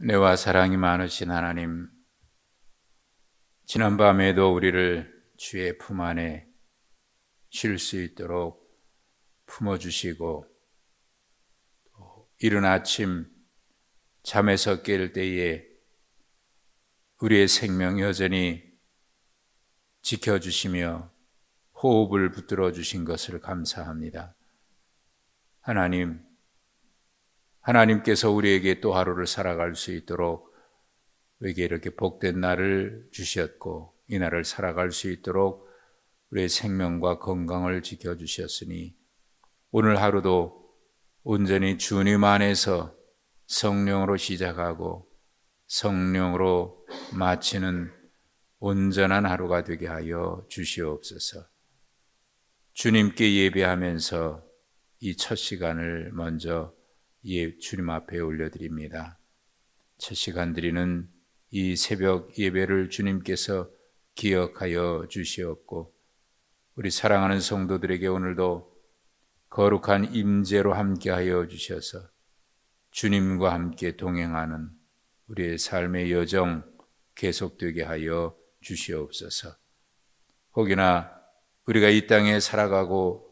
은혜와 사랑이 많으신 하나님, 지난밤에도 우리를 주의 품 안에 쉴 수 있도록 품어주시고, 또 이른 아침 잠에서 깰 때에 우리의 생명 여전히 지켜주시며 호흡을 붙들어 주신 것을 감사합니다. 하나님께서 우리에게 또 하루를 살아갈 수 있도록 우리에게 이렇게 복된 날을 주셨고, 이 날을 살아갈 수 있도록 우리의 생명과 건강을 지켜주셨으니 오늘 하루도 온전히 주님 안에서 성령으로 시작하고 성령으로 마치는 온전한 하루가 되게 하여 주시옵소서. 주님께 예배하면서 이 첫 시간을 먼저 주님 앞에 올려드립니다. 첫 시간 드리는 이 새벽 예배를 주님께서 기억하여 주시옵고, 우리 사랑하는 성도들에게 오늘도 거룩한 임재로 함께하여 주셔서 주님과 함께 동행하는 우리의 삶의 여정 계속되게 하여 주시옵소서. 혹여나 우리가 이 땅에 살아가고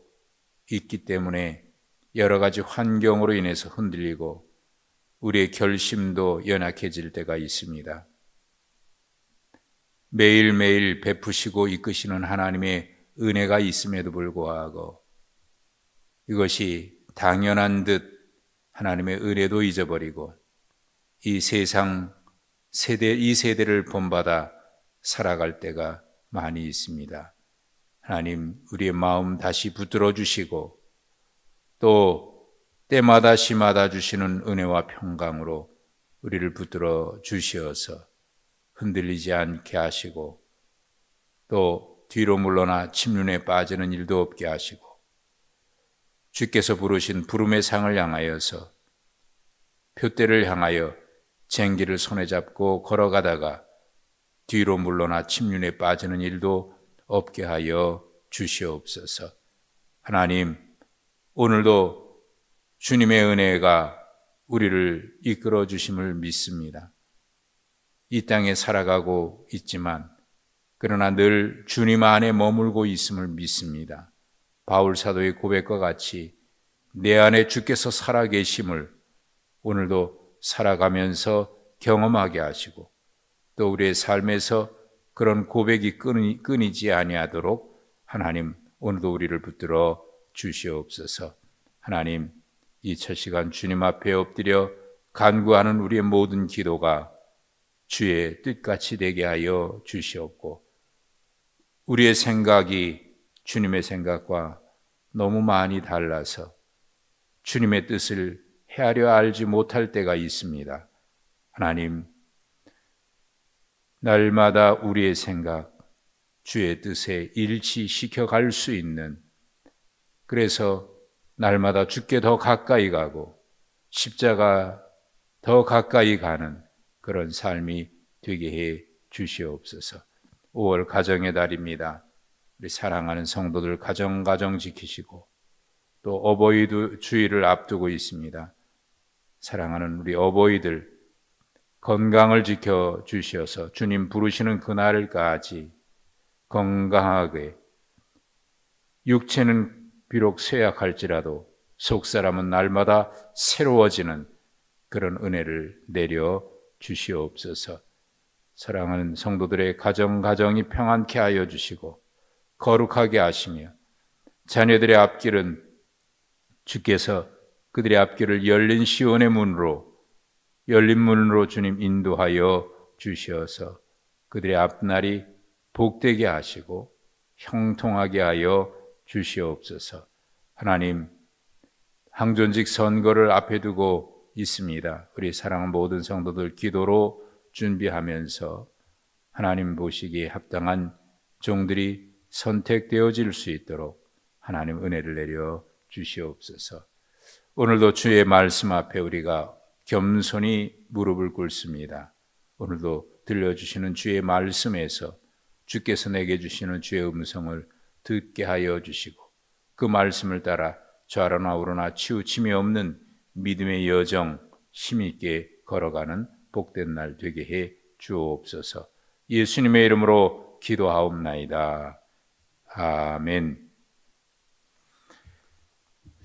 있기 때문에 여러 가지 환경으로 인해서 흔들리고 우리의 결심도 연약해질 때가 있습니다. 매일매일 베푸시고 이끄시는 하나님의 은혜가 있음에도 불구하고 이것이 당연한 듯 하나님의 은혜도 잊어버리고 이 세대를 본받아 살아갈 때가 많이 있습니다. 하나님, 우리의 마음 다시 붙들어 주시고 또 때마다 시마다 주시는 은혜와 평강으로 우리를 붙들어 주시어서 흔들리지 않게 하시고 또 뒤로 물러나 침륜에 빠지는 일도 없게 하시고 주께서 부르신 부름의 상을 향하여서 표대를 향하여 쟁기를 손에 잡고 걸어가다가 뒤로 물러나 침륜에 빠지는 일도 없게 하여 주시옵소서. 하나님, 오늘도 주님의 은혜가 우리를 이끌어 주심을 믿습니다. 이 땅에 살아가고 있지만 그러나 늘 주님 안에 머물고 있음을 믿습니다. 바울 사도의 고백과 같이 내 안에 주께서 살아계심을 오늘도 살아가면서 경험하게 하시고 또 우리의 삶에서 그런 고백이 끊이지 아니하도록 하나님 오늘도 우리를 붙들어 주시옵소서. 하나님, 이 첫 시간 주님 앞에 엎드려 간구하는 우리의 모든 기도가 주의 뜻같이 되게 하여 주시옵고 우리의 생각이 주님의 생각과 너무 많이 달라서 주님의 뜻을 헤아려 알지 못할 때가 있습니다. 하나님, 날마다 우리의 생각, 주의 뜻에 일치시켜 갈 수 있는, 그래서 날마다 주께 더 가까이 가고 십자가 더 가까이 가는 그런 삶이 되게 해 주시옵소서. 5월 가정의 달입니다. 우리 사랑하는 성도들 가정 지키시고 또 어버이도 주일을 앞두고 있습니다. 사랑하는 우리 어버이들 건강을 지켜 주셔서 주님 부르시는 그날까지 건강하게, 육체는 비록 쇠약할지라도 속사람은 날마다 새로워지는 그런 은혜를 내려 주시옵소서. 사랑하는 성도들의 가정이 평안케 하여 주시고 거룩하게 하시며 자녀들의 앞길은 주께서 그들의 앞길을 열린 시온의 열린 문으로 주님 인도하여 주시어서 그들의 앞날이 복되게 하시고 형통하게 하여 주시옵소서. 하나님, 항존직 선거를 앞에 두고 있습니다. 우리 사랑하는 모든 성도들 기도로 준비하면서 하나님 보시기에 합당한 종들이 선택되어질 수 있도록 하나님 은혜를 내려 주시옵소서. 오늘도 주의 말씀 앞에 우리가 겸손히 무릎을 꿇습니다. 오늘도 들려주시는 주의 말씀에서 주께서 내게 주시는 주의 음성을 듣게 하여 주시고 그 말씀을 따라 좌로나 우로나 치우침이 없는 믿음의 여정 힘있게 걸어가는 복된 날 되게 해 주옵소서. 예수님의 이름으로 기도하옵나이다. 아멘.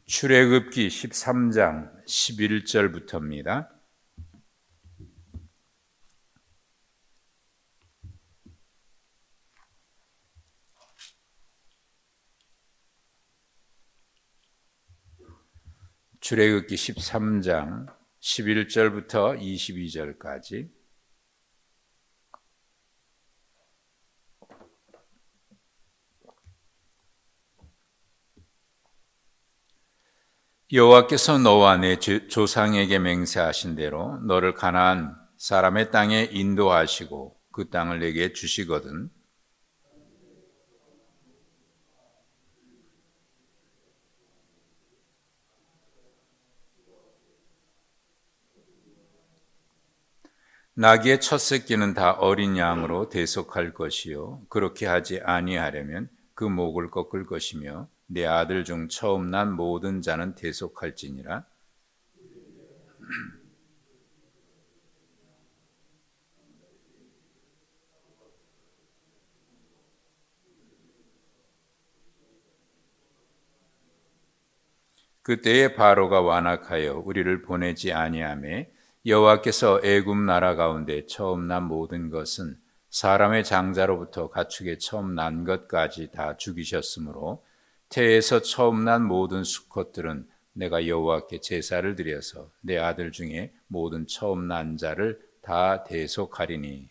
출애굽기 13장 11절부터입니다. 출애굽기 13장 11절부터 22절까지. 여호와께서 너와 내 조상에게 맹세하신 대로 너를 가나안 사람의 땅에 인도하시고 그 땅을 내게 주시거든 나귀의 첫 새끼는 다 어린 양으로 대속할 것이요 그렇게 하지 아니하려면 그 목을 꺾을 것이며 내 아들 중 처음 난 모든 자는 대속할지니라. 그때에 바로가 완악하여 우리를 보내지 아니하매 여호와께서 애굽 나라 가운데 처음 난 모든 것은 사람의 장자로부터 가축의 처음 난 것까지 다 죽이셨으므로 태에서 처음 난 모든 수컷들은 내가 여호와께 제사를 드려서 내 아들 중에 모든 처음 난 자를 다 대속하리니.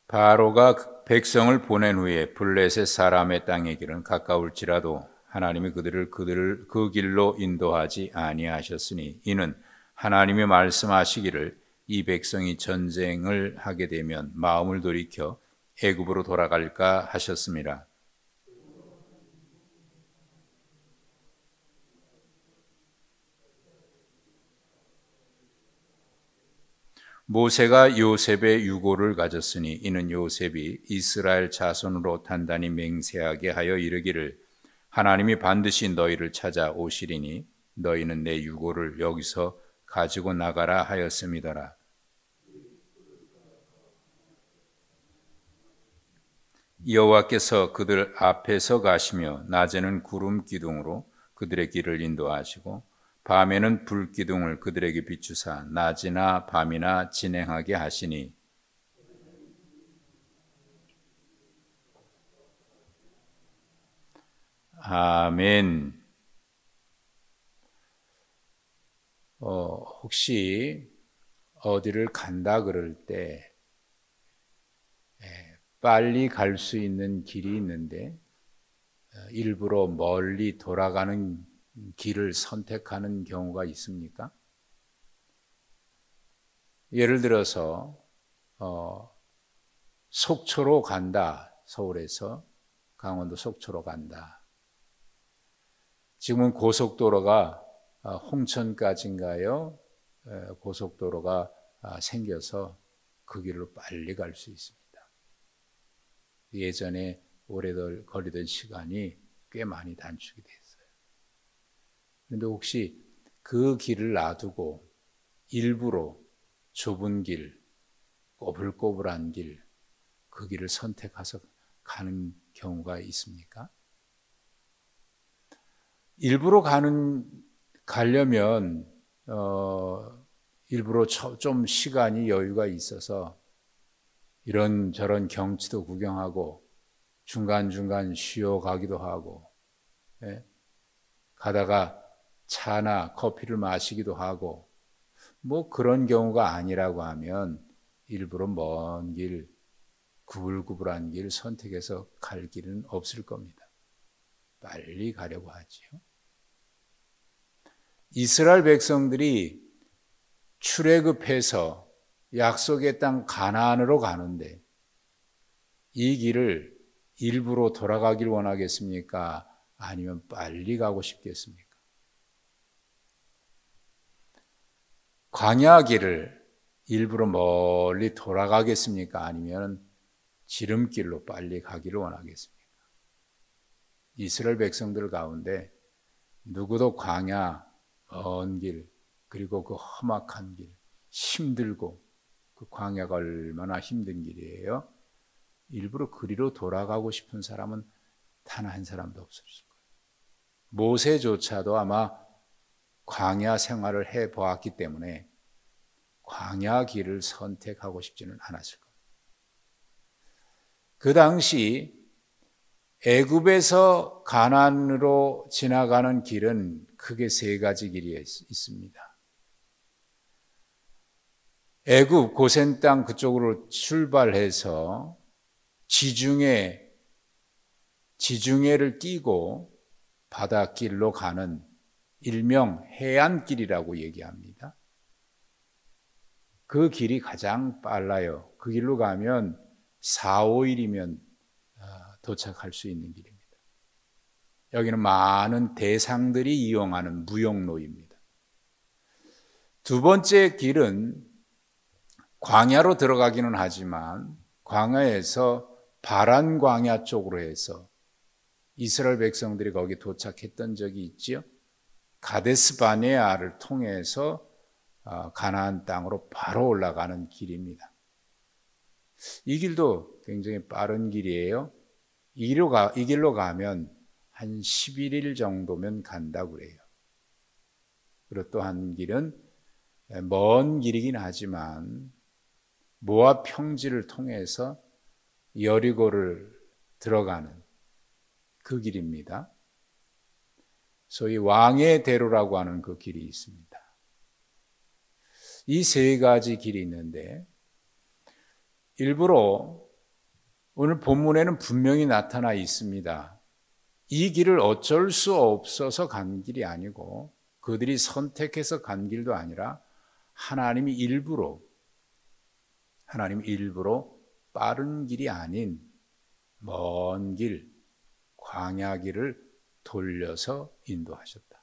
바로가 백성을 보낸 후에 블레셋 사람의 땅의 길은 가까울지라도 하나님이 그들을 그 길로 인도하지 아니하셨으니 이는 하나님이 말씀하시기를 이 백성이 전쟁을 하게 되면 마음을 돌이켜 애굽으로 돌아갈까 하셨습니다. 모세가 요셉의 유고를 가졌으니 이는 요셉이 이스라엘 자손으로 단단히 맹세하게 하여 이르기를 하나님이 반드시 너희를 찾아오시리니 너희는 내 유고를 여기서 가지고 나가라 하였음이더라. 여호와께서 그들 앞에서 가시며 낮에는 구름 기둥으로 그들의 길을 인도하시고 밤에는 불 기둥을 그들에게 비추사 낮이나 밤이나 진행하게 하시니. 아멘. 혹시 어디를 간다 그럴 때 빨리 갈 수 있는 길이 있는데 일부러 멀리 돌아가는 길을 선택하는 경우가 있습니까? 예를 들어서 속초로 간다. 서울에서 강원도 속초로 간다. 지금은 고속도로가 홍천까지인가요? 고속도로가 생겨서 그 길로 빨리 갈 수 있습니다. 예전에 오래 걸리던 시간이 꽤 많이 단축이 됐어요. 그런데 혹시 그 길을 놔두고 일부러 좁은 길, 꼬불꼬불한 길, 그 길을 선택해서 가는 경우가 있습니까? 일부러 가려면 일부러 좀 시간이 여유가 있어서 이런저런 경치도 구경하고 중간중간 쉬어가기도 하고 가다가 차나 커피를 마시기도 하고 뭐 그런 경우가 아니라고 하면 일부러 먼 길, 구불구불한 길 선택해서 갈 길은 없을 겁니다. 빨리 가려고 하지요. 이스라엘 백성들이 출애굽해서 약속의 땅 가나안으로 가는데 이 길을 일부러 돌아가길 원하겠습니까? 아니면 빨리 가고 싶겠습니까? 광야 길을 일부러 멀리 돌아가겠습니까? 아니면 지름길로 빨리 가기를 원하겠습니까? 이스라엘 백성들 가운데 누구도 광야, 먼 길, 그리고 그 험악한 길, 힘들고 그 광야가 얼마나 힘든 길이에요. 일부러 그리로 돌아가고 싶은 사람은 단 한 사람도 없었을 거예요. 모세조차도 아마 광야 생활을 해보았기 때문에 광야 길을 선택하고 싶지는 않았을 겁니다. 그 당시 애굽에서 가나안으로 지나가는 길은 크게 세 가지 길이 있습니다. 애굽 고센 땅 그쪽으로 출발해서 지중해를 끼고 바닷길로 가는 일명 해안길이라고 얘기합니다. 그 길이 가장 빨라요. 그 길로 가면 4, 5일이면 도착할 수 있는 길입니다. 여기는 많은 대상들이 이용하는 무역로입니다. 두 번째 길은 광야로 들어가기는 하지만 광야에서 바란 광야 쪽으로 해서 이스라엘 백성들이 거기 도착했던 적이 있지요. 가데스 바네아를 통해서 가나안 땅으로 바로 올라가는 길입니다. 이 길도 굉장히 빠른 길이에요. 이 길로 가면 한 11일 정도면 간다고 그래요. 그리고 또 한 길은 먼 길이긴 하지만 모압 평지를 통해서 여리고를 들어가는 그 길입니다. 소위 왕의 대로라고 하는 그 길이 있습니다. 이 세 가지 길이 있는데 일부러 오늘 본문에는 분명히 나타나 있습니다. 이 길을 어쩔 수 없어서 간 길이 아니고 그들이 선택해서 간 길도 아니라 하나님이 일부러 빠른 길이 아닌 먼 길, 광야 길을 돌려서 인도하셨다.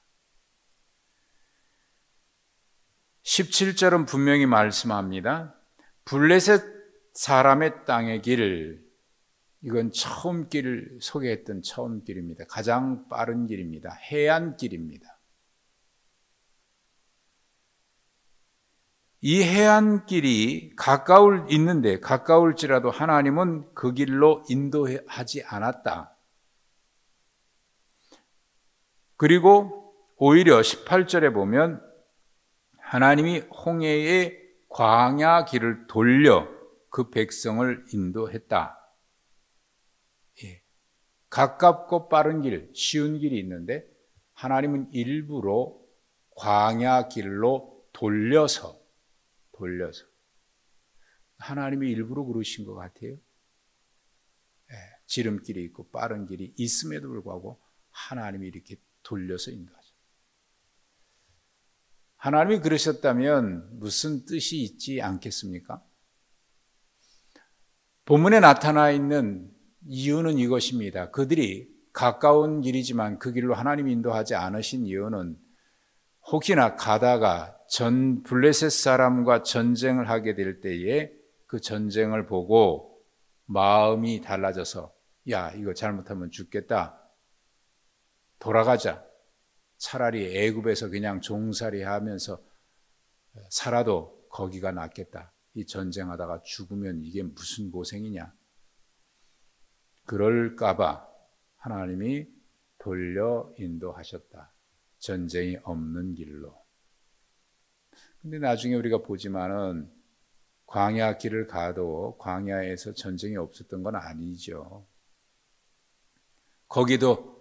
17절은 분명히 말씀합니다. 블레셋 사람의 땅의 길, 이건 처음 길을 소개했던 처음 길입니다. 가장 빠른 길입니다. 해안길입니다. 이 해안길이 가까울지라도 하나님은 그 길로 인도하지 않았다. 그리고 오히려 18절에 보면 하나님이 홍해의 광야 길을 돌려 그 백성을 인도했다. 가깝고 빠른 길, 쉬운 길이 있는데 하나님은 일부러 광야 길로 돌려서 하나님이 일부러 그러신 것 같아요. 지름길이 있고 빠른 길이 있음에도 불구하고 하나님이 이렇게 돌려서 인도하죠. 하나님이 그러셨다면 무슨 뜻이 있지 않겠습니까? 본문에 나타나 있는 이유는 이것입니다. 그들이 가까운 길이지만 그 길로 하나님이 인도하지 않으신 이유는 혹시나 가다가 블레셋 사람과 전쟁을 하게 될 때에 그 전쟁을 보고 마음이 달라져서 야, 이거 잘못하면 죽겠다. 돌아가자. 차라리 애굽에서 그냥 종살이 하면서 살아도 거기가 낫겠다. 이 전쟁하다가 죽으면 이게 무슨 고생이냐. 그럴까봐 하나님이 돌려 인도하셨다. 전쟁이 없는 길로. 근데 나중에 우리가 보지만은 광야 길을 가도 광야에서 전쟁이 없었던 건 아니죠. 거기도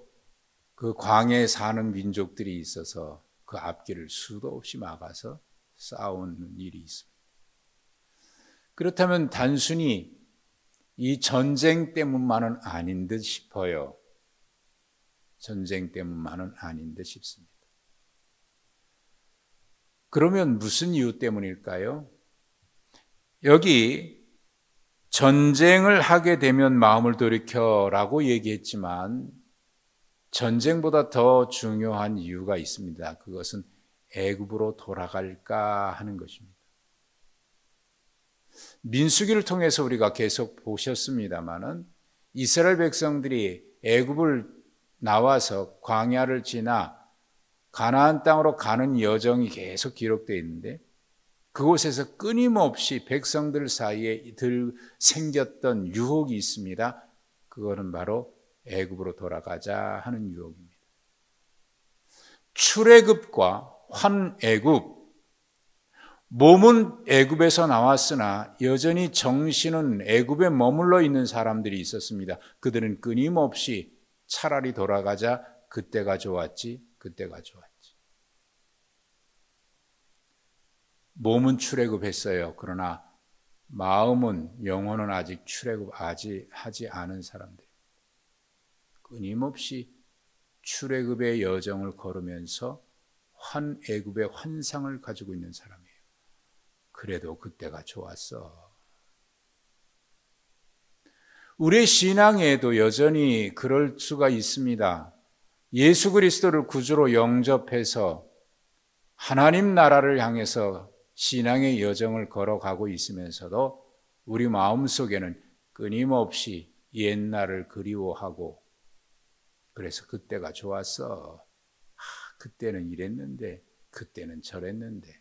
그 광야에 사는 민족들이 있어서 그 앞길을 수도 없이 막아서 싸우는 일이 있습니다. 그렇다면 단순히 이 전쟁 때문만은 아닌 듯 싶어요. 전쟁 때문만은 아닌 듯 싶습니다. 그러면 무슨 이유 때문일까요? 여기 전쟁을 하게 되면 마음을 돌이켜라고 얘기했지만 전쟁보다 더 중요한 이유가 있습니다. 그것은 애굽으로 돌아갈까 하는 것입니다. 민수기를 통해서 우리가 계속 보셨습니다마는 이스라엘 백성들이 애굽을 나와서 광야를 지나 가나안 땅으로 가는 여정이 계속 기록되어 있는데, 그곳에서 끊임없이 백성들 사이에 생겼던 유혹이 있습니다. 그거는 바로 애굽으로 돌아가자 하는 유혹입니다. 출애굽과 환애굽, 몸은 애굽에서 나왔으나 여전히 정신은 애굽에 머물러 있는 사람들이 있었습니다. 그들은 끊임없이 차라리 돌아가자, 그때가 좋았지, 그때가 좋았지. 몸은 출애굽했어요. 그러나 마음은, 영혼은 아직 출애굽하지 않은 사람들. 끊임없이 출애굽의 여정을 걸으면서 환애굽의 환상을 가지고 있는 사람이에요. 그래도 그때가 좋았어. 우리의 신앙에도 여전히 그럴 수가 있습니다. 예수 그리스도를 구주로 영접해서 하나님 나라를 향해서 신앙의 여정을 걸어가고 있으면서도 우리 마음속에는 끊임없이 옛날을 그리워하고, 그래서 그때가 좋았어. 그때는 이랬는데, 그때는 저랬는데.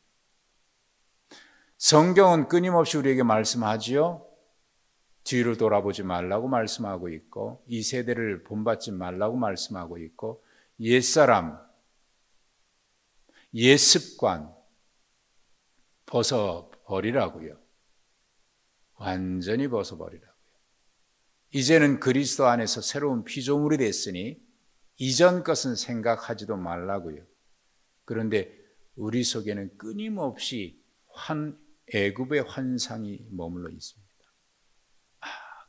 성경은 끊임없이 우리에게 말씀하지요. 뒤를 돌아보지 말라고 말씀하고 있고, 이 세대를 본받지 말라고 말씀하고 있고, 옛사람, 옛습관 벗어버리라고요. 완전히 벗어버리라고요. 이제는 그리스도 안에서 새로운 피조물이 됐으니 이전 것은 생각하지도 말라고요. 그런데 우리 속에는 끊임없이 애굽의 환상이 머물러 있습니다.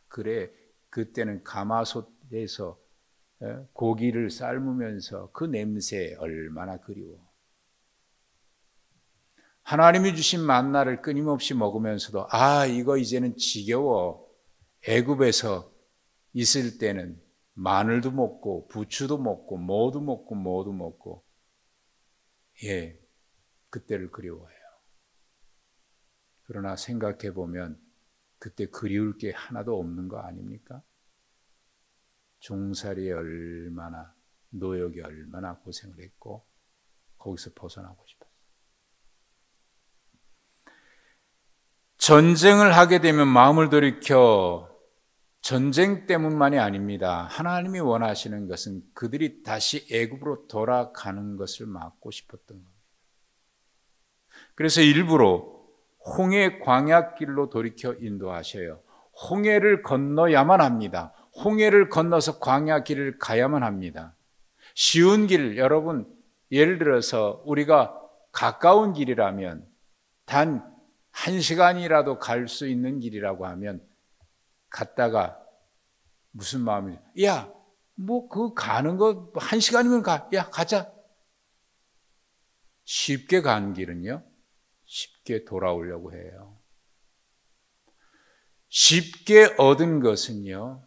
그래, 그때는 가마솥에서 고기를 삶으면서 그 냄새 얼마나 그리워. 하나님이 주신 만나를 끊임없이 먹으면서도 이거 이제는 지겨워. 애굽에서 있을 때는 마늘도 먹고 부추도 먹고 뭐도 먹고 그때를 그리워해요. 그러나 생각해 보면 그때 그리울 게 하나도 없는 거 아닙니까? 종살이에 얼마나, 노역이 얼마나 고생을 했고 거기서 벗어나고 싶었어요. 전쟁을 하게 되면 마음을 돌이켜, 전쟁 때문만이 아닙니다. 하나님이 원하시는 것은 그들이 다시 애굽으로 돌아가는 것을 막고 싶었던 겁니다. 그래서 일부러 홍해 광야길로 돌이켜 인도하셔요. 홍해를 건너야만 합니다. 홍해를 건너서 광야길을 가야만 합니다. 쉬운 길, 여러분, 예를 들어서 우리가 가까운 길이라면 단 1시간이라도 갈 수 있는 길이라고 하면 갔다가 무슨 마음이, 야, 뭐 그 가는 거 1시간이면 가, 야, 가자. 쉽게 간 길은요, 쉽게 돌아오려고 해요. 쉽게 얻은 것은요,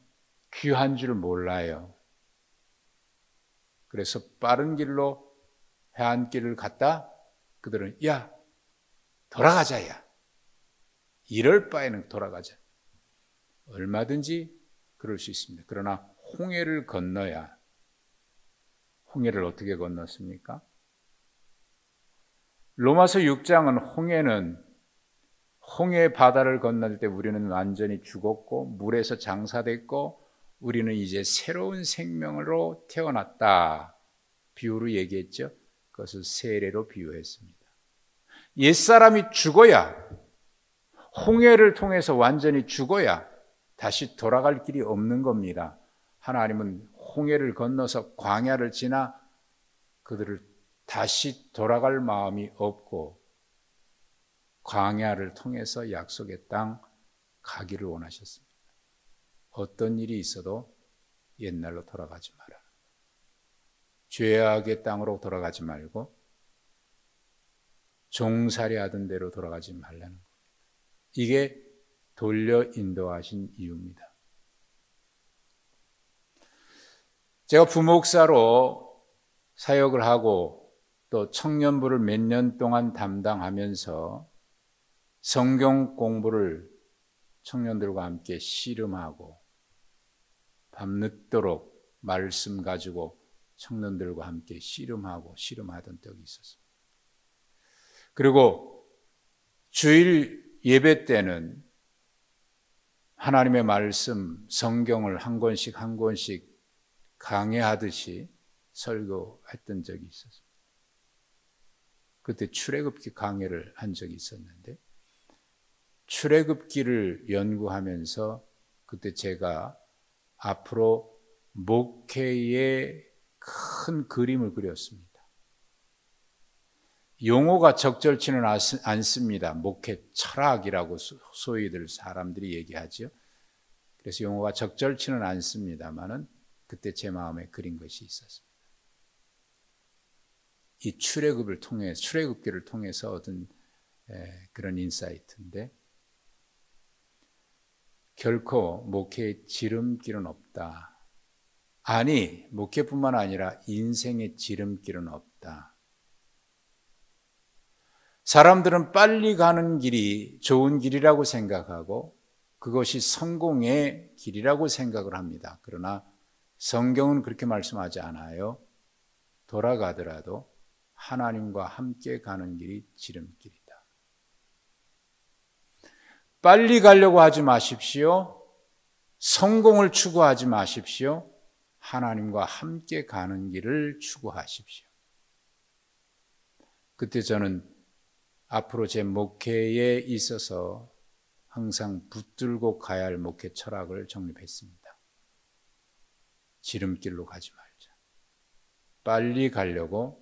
귀한 줄 몰라요. 그래서 빠른 길로 해안길을 갔다 그들은 야, 돌아가자, 야. 이럴 바에는 돌아가자. 얼마든지 그럴 수 있습니다. 그러나 홍해를 건너야, 홍해를 어떻게 건넜습니까? 로마서 6장은 홍해 바다를 건널 때 우리는 완전히 죽었고 물에서 장사됐고 우리는 이제 새로운 생명으로 태어났다. 비유로 얘기했죠. 그것을 세례로 비유했습니다. 옛사람이 죽어야, 홍해를 통해서 완전히 죽어야 다시 돌아갈 길이 없는 겁니다. 하나님은 홍해를 건너서 광야를 지나 그들을 다시 돌아갈 마음이 없고 광야를 통해서 약속의 땅 가기를 원하셨습니다. 어떤 일이 있어도 옛날로 돌아가지 마라. 죄악의 땅으로 돌아가지 말고 종살이 하던 대로 돌아가지 말라는 겁니다. 이게 돌려 인도하신 이유입니다. 제가 부목사로 사역을 하고 또 청년부를 몇 년 동안 담당하면서 성경 공부를 청년들과 함께 씨름하고 밤늦도록 말씀 가지고 청년들과 함께 씨름하던 적이 있었습니다. 그리고 주일 예배 때는 하나님의 말씀, 성경을 한 권씩 강해하듯이 설교했던 적이 있었습니다. 그때 출애굽기 강해를 한 적이 있었는데, 출애굽기를 연구하면서 그때 제가 앞으로 목회의 큰 그림을 그렸습니다. 용어가 적절치는 않습니다. 목회 철학이라고 소위들 사람들이 얘기하죠. 그래서 용어가 적절치는 않습니다만은 그때 제 마음에 그린 것이 있었습니다. 이 출애굽기를 통해서 얻은 그런 인사이트인데, 결코 목회에 지름길은 없다. 아니, 목회뿐만 아니라 인생의 지름길은 없다. 사람들은 빨리 가는 길이 좋은 길이라고 생각하고 그것이 성공의 길이라고 생각을 합니다. 그러나 성경은 그렇게 말씀하지 않아요. 돌아가더라도 하나님과 함께 가는 길이 지름길이다. 빨리 가려고 하지 마십시오. 성공을 추구하지 마십시오. 하나님과 함께 가는 길을 추구하십시오. 그때 저는 앞으로 제 목회에 있어서 항상 붙들고 가야 할 목회 철학을 정립했습니다. 지름길로 가지 말자. 빨리 가려고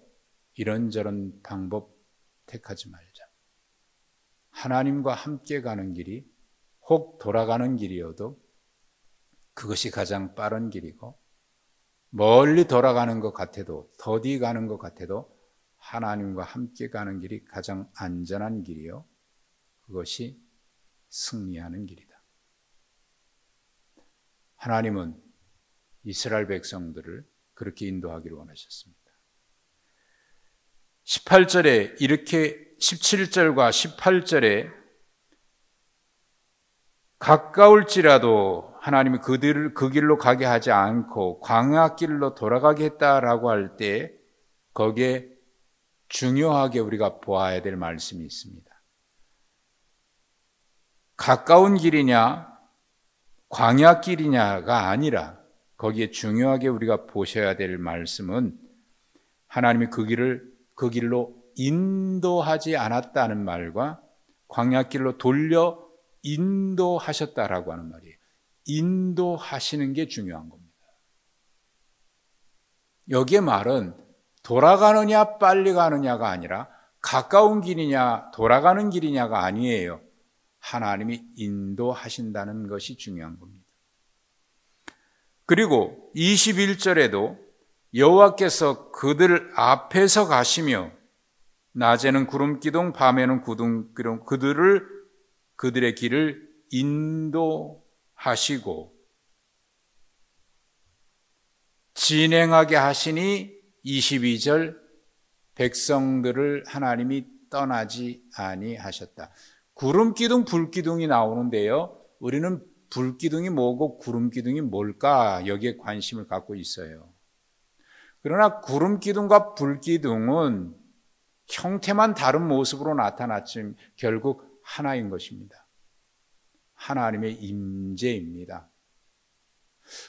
이런저런 방법 택하지 말자. 하나님과 함께 가는 길이 혹 돌아가는 길이어도 그것이 가장 빠른 길이고, 멀리 돌아가는 것 같아도, 더디 가는 것 같아도 하나님과 함께 가는 길이 가장 안전한 길이요, 그것이 승리하는 길이다. 하나님은 이스라엘 백성들을 그렇게 인도하기를 원하셨습니다. 18절에 이렇게 17절과 18절에 가까울지라도 하나님이 그들을 그 길로 가게 하지 않고 광야길로 돌아가게 했다라고 할 때 거기에 중요하게 우리가 보아야 될 말씀이 있습니다. 가까운 길이냐 광야길이냐가 아니라 거기에 중요하게 우리가 보셔야 될 말씀은 하나님이 그 길로 인도하지 않았다는 말과 광야길로 돌려 인도하셨다라고 하는 말이에요. 인도하시는 게 중요한 겁니다. 여기에 말은 돌아가느냐 빨리 가느냐가 아니라 가까운 길이냐 돌아가는 길이냐가 아니에요. 하나님이 인도하신다는 것이 중요한 겁니다. 그리고 21절에도 여호와께서 그들 앞에서 가시며 낮에는 구름기둥 밤에는 구름기둥 그들의 길을 인도하시고 진행하게 하시니 22절 백성들을 하나님이 떠나지 아니하셨다. 구름기둥 불기둥이 나오는데요, 우리는 불기둥이 뭐고 구름기둥이 뭘까 여기에 관심을 갖고 있어요. 그러나 구름기둥과 불기둥은 형태만 다른 모습으로 나타났지만 결국 하나인 것입니다. 하나님의 임재입니다.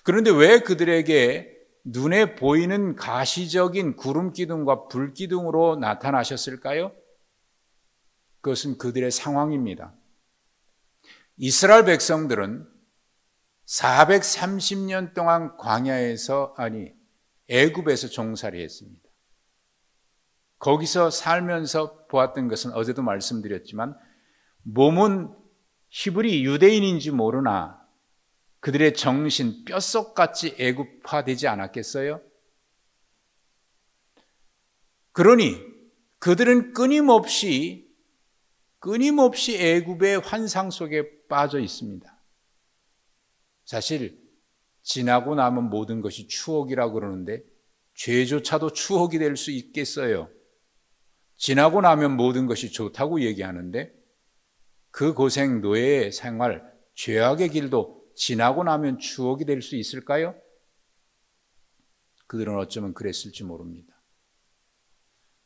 그런데 왜 그들에게 눈에 보이는 가시적인 구름기둥과 불기둥으로 나타나셨을까요? 그것은 그들의 상황입니다. 이스라엘 백성들은 430년 동안 애굽에서 종살이 했습니다. 거기서 살면서 보았던 것은 어제도 말씀드렸지만 몸은 히브리 유대인인지 모르나 그들의 정신 뼛속같이 애굽화되지 않았겠어요? 그러니 그들은 끊임없이 애굽의 환상 속에 빠져 있습니다. 사실 지나고 나면 모든 것이 추억이라고 그러는데 죄조차도 추억이 될 수 있겠어요? 지나고 나면 모든 것이 좋다고 얘기하는데 그 고생 노예의 생활 죄악의 길도 지나고 나면 추억이 될 수 있을까요? 그들은 어쩌면 그랬을지 모릅니다.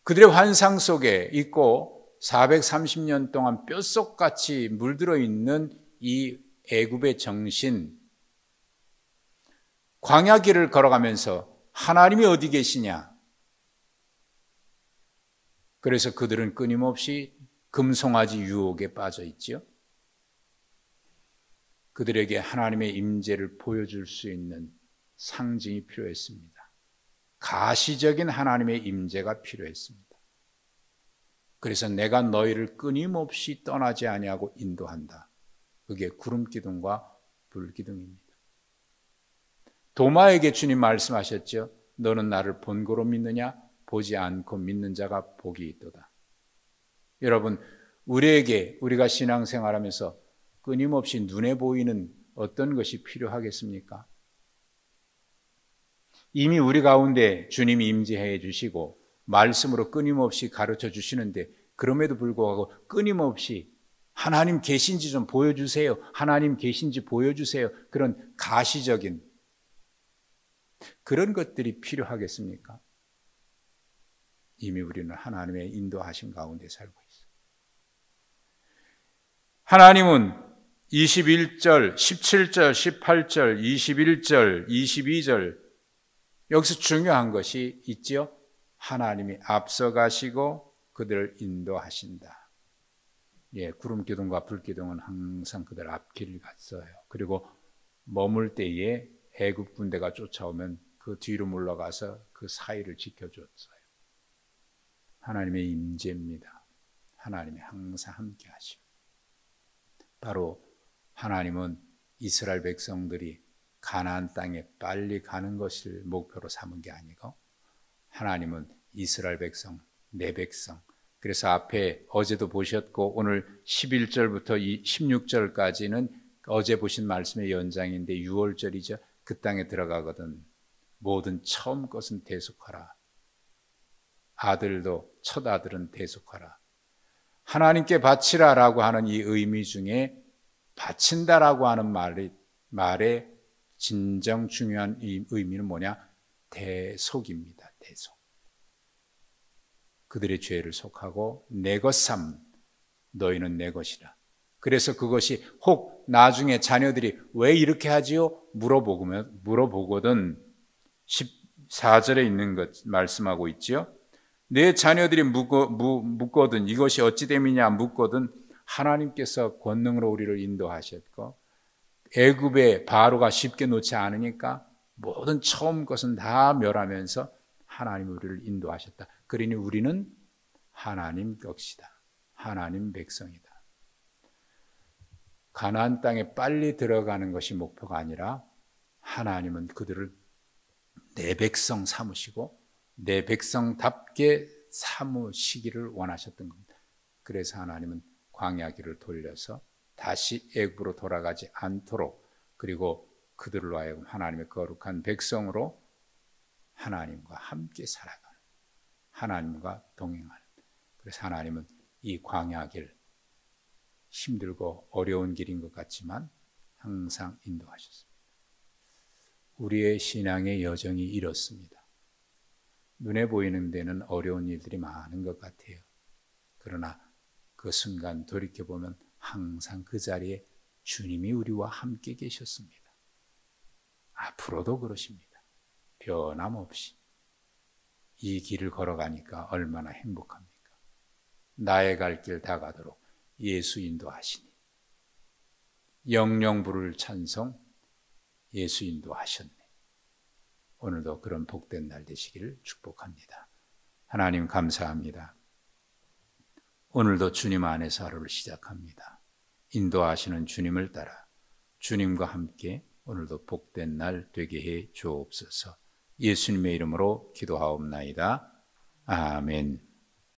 그들의 환상 속에 있고 430년 동안 뼛속같이 물들어 있는 이 애굽의 정신, 광야 길을 걸어가면서 하나님이 어디 계시냐? 그래서 그들은 끊임없이 금송아지 유혹에 빠져 있지요. 그들에게 하나님의 임재를 보여줄 수 있는 상징이 필요했습니다. 가시적인 하나님의 임재가 필요했습니다. 그래서 내가 너희를 끊임없이 떠나지 아니하고 인도한다. 그게 구름기둥과 불기둥입니다. 도마에게 주님 말씀하셨죠. 너는 나를 본고로 믿느냐? 보지 않고 믿는 자가 복이 있도다. 여러분, 우리가 신앙생활하면서 끊임없이 눈에 보이는 어떤 것이 필요하겠습니까? 이미 우리 가운데 주님이 임재해 주시고 말씀으로 끊임없이 가르쳐 주시는데 그럼에도 불구하고 끊임없이 하나님 계신지 좀 보여주세요. 하나님 계신지 보여주세요. 그런 가시적인 그런 것들이 필요하겠습니까? 이미 우리는 하나님의 인도하신 가운데 살고 있어요. 하나님은 21절, 17절, 18절, 21절, 22절 여기서 중요한 것이 있지요. 하나님이 앞서가시고 그들을 인도하신다. 예, 구름기둥과 불기둥은 항상 그들 앞길을 갔어요. 그리고 머물 때에 애굽 군대가 쫓아오면 그 뒤로 물러가서 그 사이를 지켜줬어요. 하나님의 임재입니다. 하나님이 항상 함께 하시고 바로 하나님은 이스라엘 백성들이 가나안 땅에 빨리 가는 것을 목표로 삼은 게 아니고 하나님은 이스라엘 백성, 내 백성 그래서 앞에 어제도 보셨고 오늘 11절부터 16절까지는 어제 보신 말씀의 연장인데 6월절이죠. 그 땅에 들어가거든 모든 처음 것은 대속하라. 아들도 첫 아들은 대속하라. 하나님께 바치라라고 하는 이 의미 중에 바친다라고 하는 말의 진정 중요한 이 의미는 뭐냐? 대속입니다. 대속. 그들의 죄를 속하고 내 것 삼 너희는 내 것이라. 그래서 그것이 혹 나중에 자녀들이 왜 이렇게 하지요? 물어보거든 14절에 있는 것 말씀하고 있지요. 내 자녀들이 묻거든 이것이 어찌 됨이냐 묻거든 하나님께서 권능으로 우리를 인도하셨고 애굽의 바로가 쉽게 놓지 않으니까 모든 처음 것은 다 멸하면서 하나님 우리를 인도하셨다. 그러니 우리는 하나님 것이다. 하나님 백성이다. 가나안 땅에 빨리 들어가는 것이 목표가 아니라 하나님은 그들을 내 백성 삼으시고 내 백성답게 삼으시기를 원하셨던 겁니다. 그래서 하나님은 광야길을 돌려서 다시 애굽으로 돌아가지 않도록 그리고 그들로 하여금 하나님의 거룩한 백성으로 하나님과 함께 살아가는 하나님과 동행하는 그래서 하나님은 이 광야길 힘들고 어려운 길인 것 같지만 항상 인도하셨습니다. 우리의 신앙의 여정이 이렇습니다. 눈에 보이는 데는 어려운 일들이 많은 것 같아요. 그러나 그 순간 돌이켜보면 항상 그 자리에 주님이 우리와 함께 계셨습니다. 앞으로도 그러십니다. 변함없이. 이 길을 걸어가니까 얼마나 행복합니까? 나의 갈 길 다 가도록 예수 인도하시니 영영 부를 찬송 예수 인도하셨네. 오늘도 그런 복된 날 되시기를 축복합니다. 하나님 감사합니다. 오늘도 주님 안에서 하루를 시작합니다. 인도하시는 주님을 따라 주님과 함께 오늘도 복된 날 되게 해 주옵소서. 예수님의 이름으로 기도하옵나이다. 아멘.